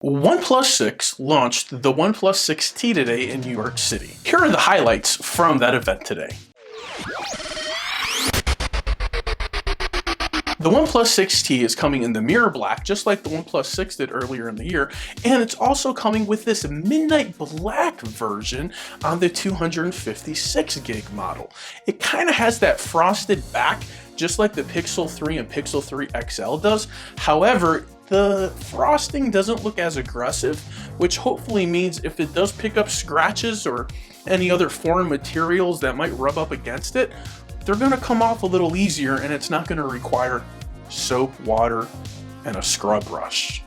OnePlus 6 launched the OnePlus 6T today in New York City. Here are the highlights from that event today. The OnePlus 6T is coming in the mirror black, just like the OnePlus 6 did earlier in the year, and it's also coming with this midnight black version on the 256 gig model. It kind of has that frosted back, just like the Pixel 3 and Pixel 3 XL does. However, the frosting doesn't look as aggressive, which hopefully means if it does pick up scratches or any other foreign materials that might rub up against it, they're gonna come off a little easier and it's not gonna require soap, water, and a scrub brush.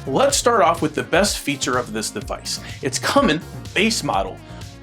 Let's start off with the best feature of this device. It's coming base model,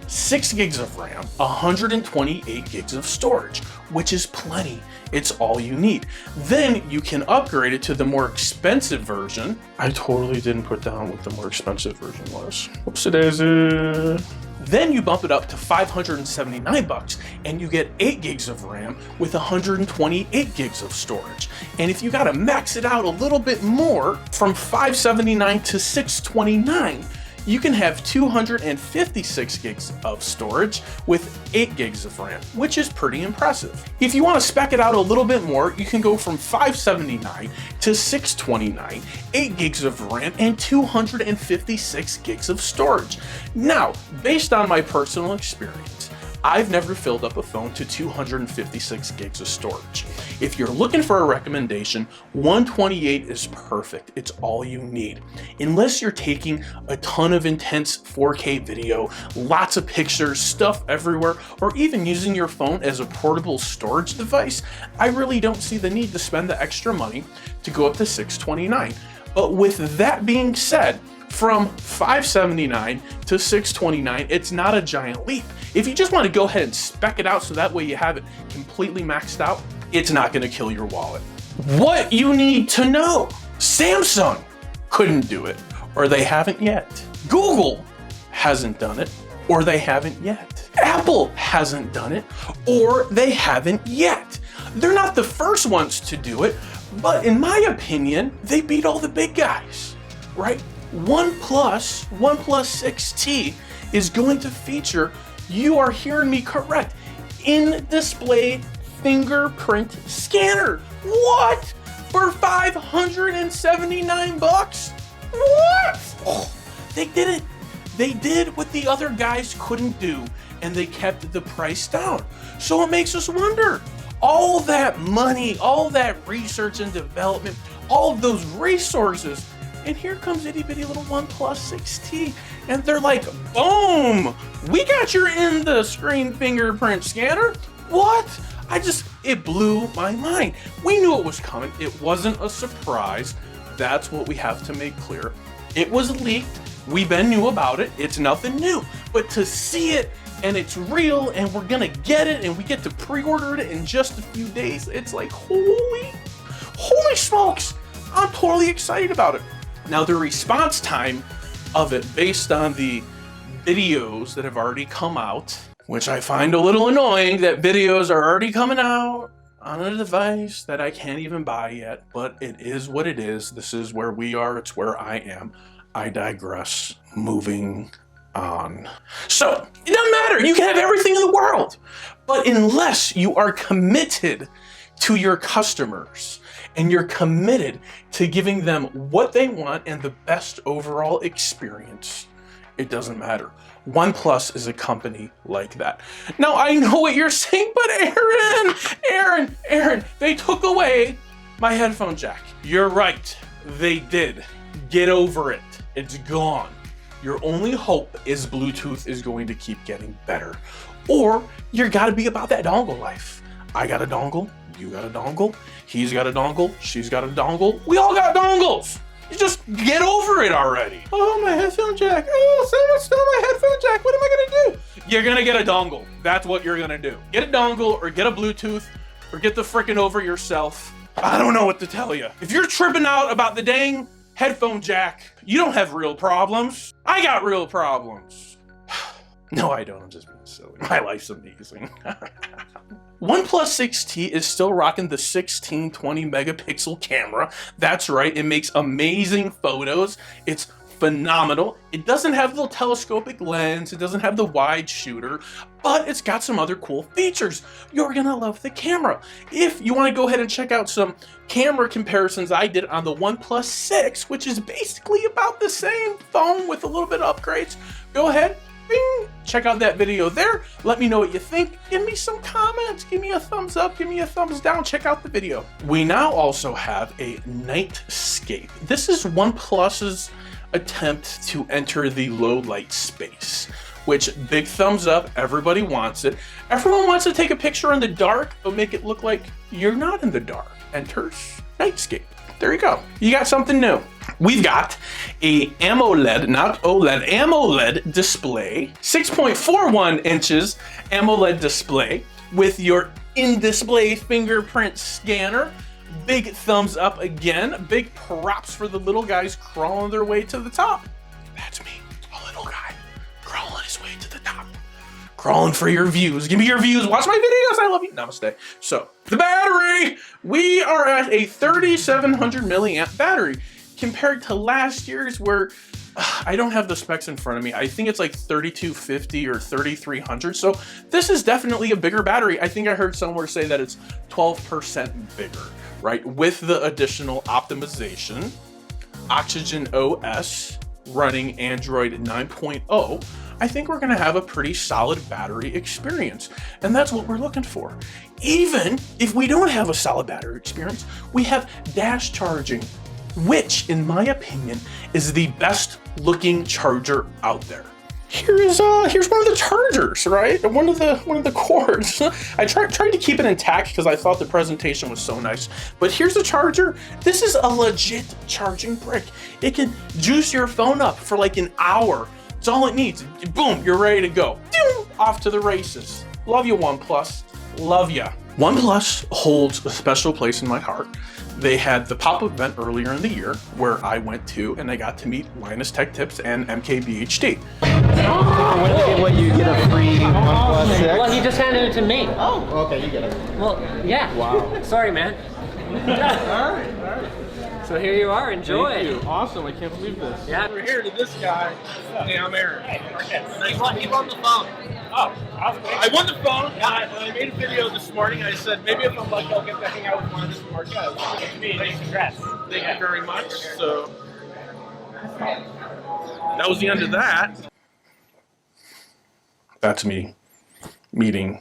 6 gigs of RAM, 128 gigs of storage, which is plenty. It's all you need. Then you can upgrade it to the more expensive version. I totally didn't put down what the more expensive version was. Whoopsie-daisy. Then you bump it up to $579 and you get 8 gigs of RAM with 128 gigs of storage. And if you gotta max it out a little bit more, from $579 to $629, you can have 256 gigs of storage with 8 gigs of RAM, which is pretty impressive. If you want to spec it out a little bit more, you can go from $579 to $629, 8 gigs of RAM and 256 gigs of storage. Now, based on my personal experience, I've never filled up a phone to 256 gigs of storage. If you're looking for a recommendation, 128 is perfect. It's all you need. Unless you're taking a ton of intense 4K video, lots of pictures, stuff everywhere, or even using your phone as a portable storage device, I really don't see the need to spend the extra money to go up to $629. But with that being said, from $579 to $629, it's not a giant leap. If you just want to go ahead and spec it out so that way you have it completely maxed out, it's not going to kill your wallet. What you need to know: Samsung couldn't do it, or they haven't yet. Google hasn't done it, or they haven't yet. Apple hasn't done it, or they haven't yet. They're not the first ones to do it, but in my opinion, they beat all the big guys, right? OnePlus 6T is going to feature, you are hearing me correct, in-display fingerprint scanner. What? For $579? What? Oh, they did it. They did what the other guys couldn't do, and they kept the price down. So it makes us wonder, all that money, all that research and development, all of those resources, and here comes itty bitty little OnePlus 6T, and they're like, boom, we got your in the screen fingerprint scanner. What? It blew my mind. We knew it was coming. It wasn't a surprise. That's what we have to make clear. It was leaked. We knew about it. It's nothing new. But to see it, and it's real, and we're gonna get it, and we get to pre-order it in just a few days, it's like, holy smokes. I'm totally excited about it. Now, the response time of it, based on the videos that have already come out, which I find a little annoying that videos are already coming out on a device that I can't even buy yet, but it is what it is. This is where we are. It's where I am. I digress. Moving on. So, it doesn't matter. You can have everything in the world, but unless you are committed to your customers, and you're committed to giving them what they want and the best overall experience, it doesn't matter. OnePlus is a company like that. Now, I know what you're saying, but Aaron, they took away my headphone jack. You're right, they did. Get over it. It's gone. Your only hope is Bluetooth is going to keep getting better. Or you gotta be about that dongle life. I got a dongle. You got a dongle, he's got a dongle, she's got a dongle, we all got dongles. You just get over it already. Oh, my headphone jack. Oh, someone stole my headphone jack. What am I gonna do? You're gonna get a dongle. That's what you're gonna do. Get a dongle or get a Bluetooth or get the frickin' over yourself. I don't know what to tell you. If you're tripping out about the dang headphone jack, you don't have real problems. I got real problems. No, I don't. I'm just being silly. My life's amazing. OnePlus 6T is still rocking the 1620 megapixel camera. That's right, it makes amazing photos. It's phenomenal. It doesn't have the telescopic lens, it doesn't have the wide shooter, but it's got some other cool features. You're gonna love the camera. If you want to go ahead and check out some camera comparisons I did on the OnePlus 6, which is basically about the same phone with a little bit of upgrades, go ahead, bing, check out that video there. Let me know what you think. Give me some comments. Give me a thumbs up. Give me a thumbs down. Check out the video. We now also have a night scape. This is OnePlus's attempt to enter the low light space, which big thumbs up. Everybody wants it. Everyone wants to take a picture in the dark, but make it look like you're not in the dark. Enters Nightscape. There you go. You got something new. We've got a AMOLED, not OLED, AMOLED display, 6.41 inches AMOLED display with your in-display fingerprint scanner. Big thumbs up again. Big props for the little guys crawling their way to the top. That's me, a little guy crawling his way to the top. Crawling for your views. Give me your views. Watch my videos. I love you. Namaste. So, the battery. We are at a 3700 milliamp battery compared to last year's where I don't have the specs in front of me. I think it's like 3250 or 3300. So this is definitely a bigger battery. I think I heard somewhere say that it's 12% bigger, right? With the additional optimization, Oxygen OS running Android 9.0, I think we're gonna have a pretty solid battery experience. And that's what we're looking for. Even if we don't have a solid battery experience, we have dash charging, which in my opinion is the best looking charger out there. Here's one of the chargers, right? One of the cords. I tried to keep it intact because I thought the presentation was so nice. But here's the charger. This is a legit charging brick. It can juice your phone up for like an hour. It's all it needs. Boom, you're ready to go. Off to the races. Love you, OnePlus. Love ya. OnePlus holds a special place in my heart. They had the pop-up event earlier in the year where I went to and I got to meet Linus Tech Tips and MKBHD. What, you get a free OnePlus 6? Well, he just handed it to me. Oh, okay, you get it. Well, yeah. Wow. Sorry, man. All right. So here you are, enjoy. Thank you. Awesome, I can't believe this. Yeah. We're here to this guy. Hey, I'm Aaron. He won the phone. Oh, I won the phone. I made a video this morning. I said maybe if I'm lucky, I'll get to hang out with Linus and Marquez. Nice dress. Thank you very much. So that was the end of that. That's me meeting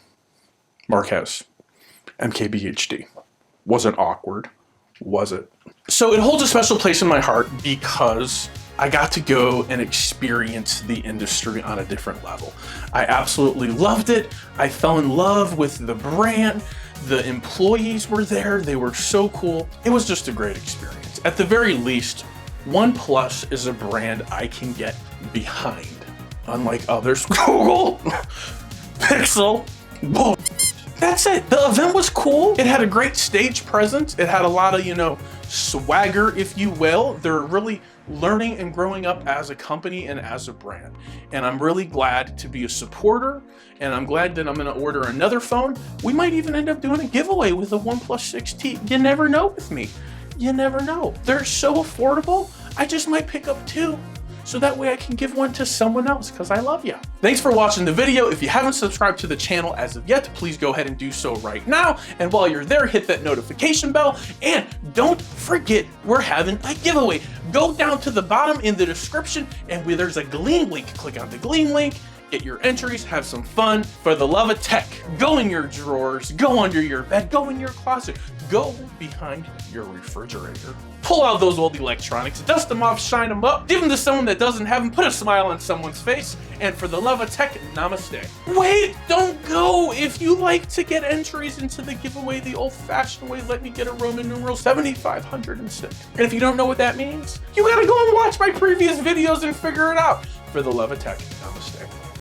Marquez, MKBHD. Wasn't awkward, was it? So it holds a special place in my heart because I got to go and experience the industry on a different level. I absolutely loved it. I fell in love with the brand. The employees were there. They were so cool. It was just a great experience. At the very least, OnePlus is a brand I can get behind. Unlike others, Google, Pixel, bull. That's it. The event was cool. It had a great stage presence. It had a lot of, swagger, if you will. They're really learning and growing up as a company and as a brand. And I'm really glad to be a supporter, and I'm glad that I'm gonna order another phone. We might even end up doing a giveaway with a OnePlus 6T. You never know with me. You never know. They're so affordable, I just might pick up two. So that way I can give one to someone else because I love you. Thanks for watching the video. If you haven't subscribed to the channel as of yet, please go ahead and do so right now. And while you're there, hit that notification bell. And don't forget, we're having a giveaway. Go down to the bottom in the description and where there's a Gleam link, click on the Gleam link, get your entries, have some fun. For the love of tech, go in your drawers, go under your bed, go in your closet, go behind your refrigerator. Pull out those old electronics, dust them off, shine them up, give them to someone that doesn't have them, put a smile on someone's face, and for the love of tech, namaste. Wait, don't go! If you like to get entries into the giveaway the old-fashioned way, let me get a Roman numeral 7506. And if you don't know what that means, you gotta go and watch my previous videos and figure it out. For the love of tech, namaste.